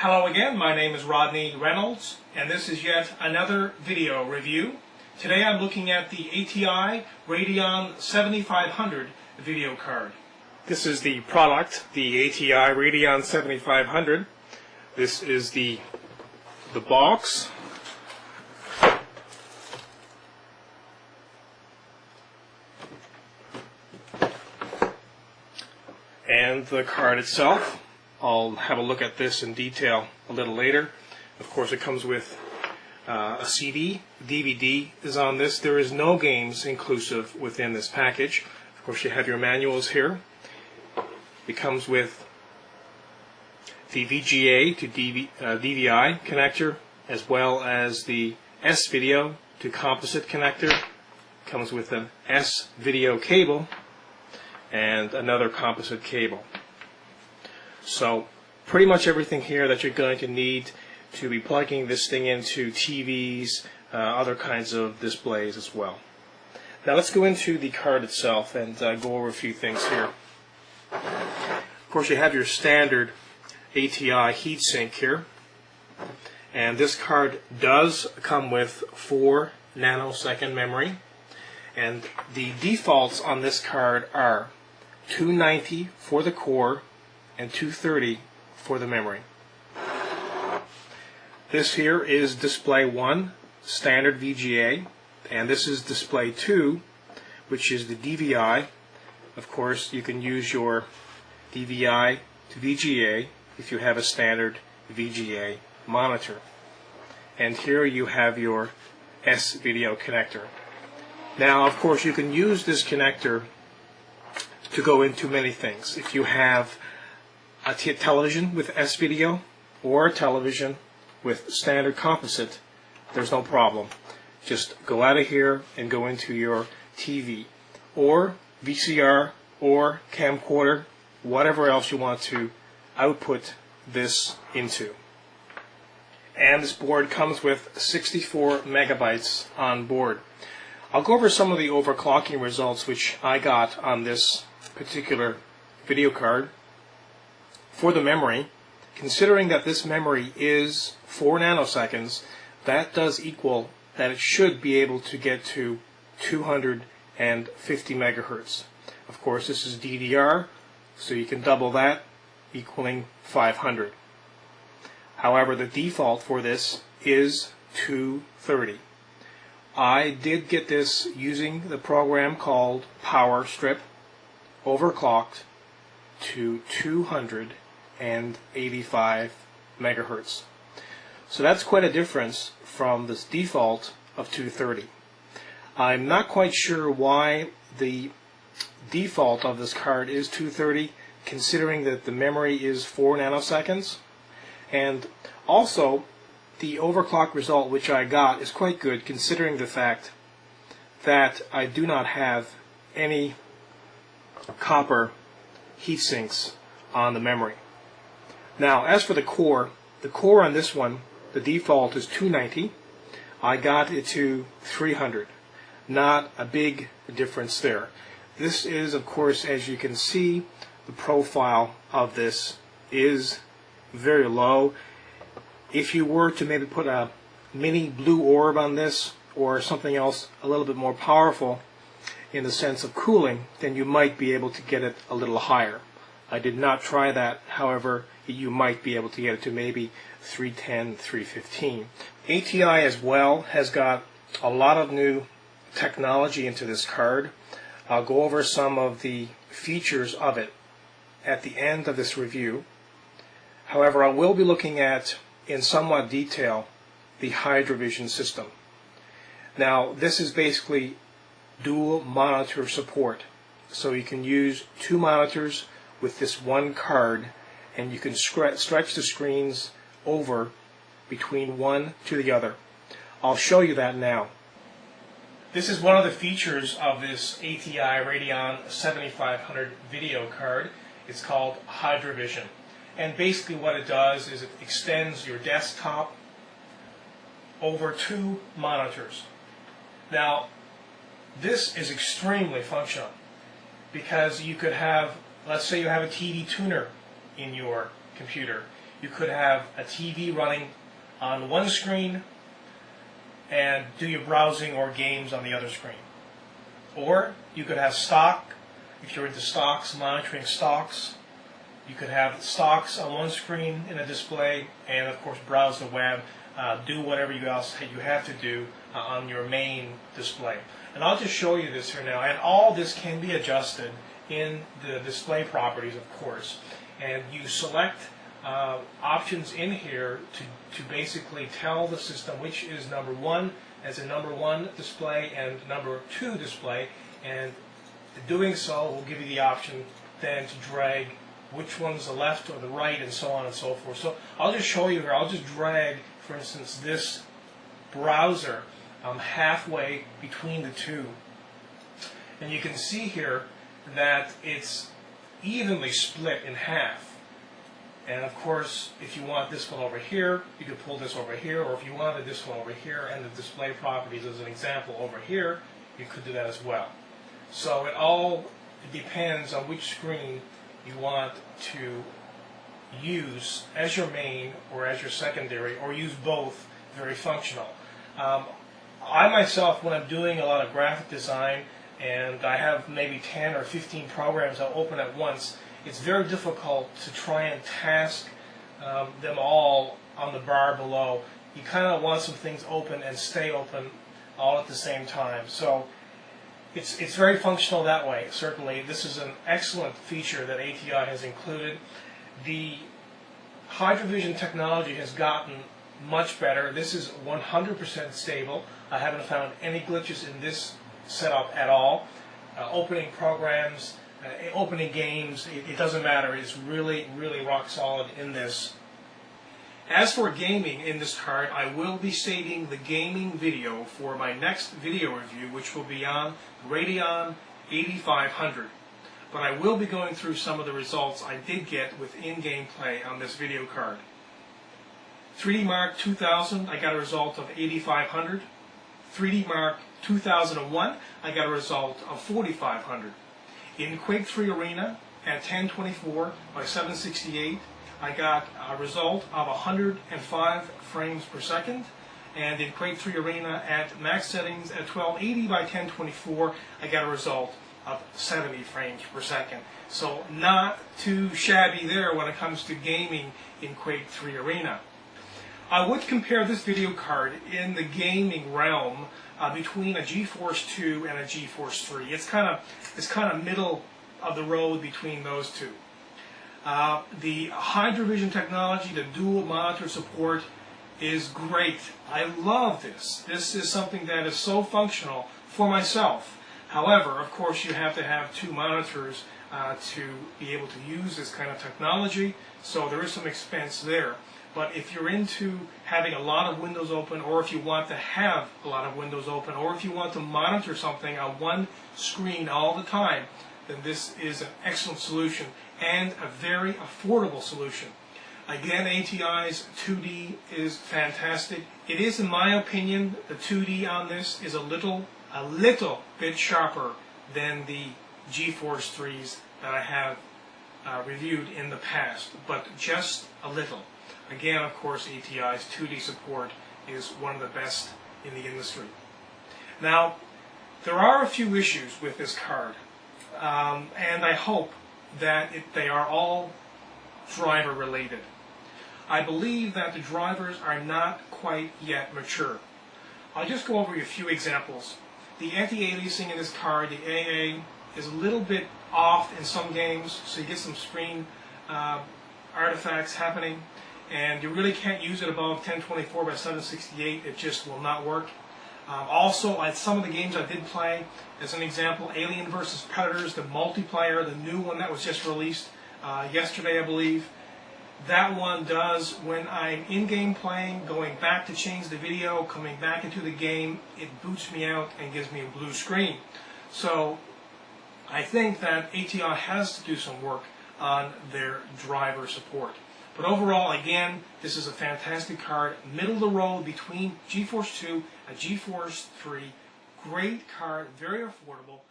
Hello again, my name is Rodney Reynolds, and this is yet another video review. Today I'm looking at the ATI Radeon 7500 video card. This is the product, the ATI Radeon 7500. This is the box. And the card itself. I'll have a look at this in detail a little later. Of course, it comes with a CD. DVD is on this. There is no games inclusive within this package. Of course, you have your manuals here. It comes with the VGA to DVI connector, as well as the S-Video to composite connector. It comes with an S-Video cable and another composite cable. So pretty much everything here that you're going to need to be plugging this thing into TVs, other kinds of displays as well. Now let's go into the card itself and go over a few things here. Of course, you have your standard ATI heatsink here, and this card does come with 4 nanosecond memory, and the defaults on this card are 290 for the core and 230 for the memory. This here is display 1, standard VGA, and this is display 2, which is the DVI. Of course, you can use your DVI to VGA if you have a standard VGA monitor. And here you have your S-Video connector. Now, of course, you can use this connector to go into many things. If you have a television with S-Video or a television with standard composite, there's no problem. Just go out of here and go into your TV or VCR or camcorder, whatever else you want to output this into. And this board comes with 64 megabytes on board. I'll go over some of the overclocking results which I got on this particular video card. For the memory, considering that this memory is 4 nanoseconds, that does equal that it should be able to get to 250 megahertz. Of course, this is DDR, so you can double that, equaling 500. However, the default for this is 230. I did get this using the program called Power Strip, overclocked to 285 megahertz. So that's quite a difference from this default of 230. I'm not quite sure why the default of this card is 230, considering that the memory is 4 nanoseconds. And also, the overclock result which I got is quite good, considering the fact that I do not have any copper heat sinks on the memory. Now, as for the core on this one, the default is 290. I got it to 300. Not a big difference there. This is, of course, as you can see, the profile of this is very low. If you were to maybe put a mini blue orb on this or something else a little bit more powerful in the sense of cooling, then you might be able to get it a little higher. I did not try that. However, you might be able to get it to maybe 310, 315. ATI as well has got a lot of new technology into this card. I'll go over some of the features of it at the end of this review. However, I will be looking at, in somewhat detail, the Hydra Vision system. Now, this is basically dual monitor support. So you can use 2 monitors with this one card, and you can stretch the screens over between one to the other. I'll show you that now. This is one of the features of this ATI Radeon 7500 video card. It's called Hydra Vision. And basically what it does is it extends your desktop over 2 monitors. Now, this is extremely functional because you could have, let's say you have a TV tuner in your computer. You could have a TV running on one screen and do your browsing or games on the other screen. Or you could have stock, if you're into stocks, monitoring stocks. You could have stocks on one screen in a display and of course browse the web, do whatever else you have to do on your main display. And I'll just show you this here now, and all this can be adjusted in the display properties, of course. And you select options in here to basically tell the system which is number one as a number one display and number two display, and doing so will give you the option then to drag which one's the left or the right and so on and so forth. So I'll just show you here. I'll just drag, for instance, this browser halfway between the two. And you can see here that it's evenly split in half. And of course, if you want this one over here, you can pull this over here, or if you wanted this one over here and the display properties as an example over here, you could do that as well. So it all depends on which screen you want to use as your main or as your secondary, or use both. Very functional. I myself, when I'm doing a lot of graphic design and I have maybe 10 or 15 programs I'll open at once, it's very difficult to try and task them all on the bar below. You kind of want some things open and stay open all at the same time. So it's very functional that way, certainly. This is an excellent feature that ATI has included. The Hydra Vision technology has gotten much better. This is 100% stable. I haven't found any glitches in this setup at all. Opening programs, opening games, it doesn't matter. It's really, really rock solid in this. As for gaming in this card, I will be saving the gaming video for my next video review, which will be on Radeon 8500. But I will be going through some of the results I did get with in-game play on this video card. 3D Mark 2000, I got a result of 8500. 3D Mark 2001, I got a result of 4500. In Quake 3 Arena at 1024 by 768, I got a result of 105 frames per second. And in Quake 3 Arena at max settings at 1280 by 1024, I got a result of 70 frames per second. So not too shabby there when it comes to gaming in Quake 3 Arena. I would compare this video card in the gaming realm between a GeForce 2 and a GeForce 3. It's kind of middle of the road between those two. The Hydra Vision technology, the dual monitor support, is great. I love this. This is something that is so functional for myself. However, of course, you have to have two monitors to be able to use this kind of technology, so there is some expense there. But if you're into having a lot of windows open, or if you want to have a lot of windows open, or if you want to monitor something on one screen all the time, then this is an excellent solution and a very affordable solution. Again, ATI's 2D is fantastic. It is, in my opinion, the 2D on this is a little bit sharper than the GeForce 3s that I have reviewed in the past, but just a little. Again, of course, ATI's 2D support is one of the best in the industry. Now, there are a few issues with this card, and I hope that they are all driver related. I believe that the drivers are not quite yet mature. I'll just go over a few examples. The anti-aliasing in this card, the AA, is a little bit off in some games, so you get some screen artifacts happening, and you really can't use it above 1024 by 768. It just will not work. Also, at some of the games I did play, as an example, Alien vs. Predators, the multiplayer, the new one that was just released yesterday, I believe. That one does, when I'm in-game playing, going back to change the video, coming back into the game, it boots me out and gives me a blue screen. So I think that ATI has to do some work on their driver support. But overall, again, this is a fantastic card, middle of the road between GeForce 2 and GeForce 3. Great card, very affordable.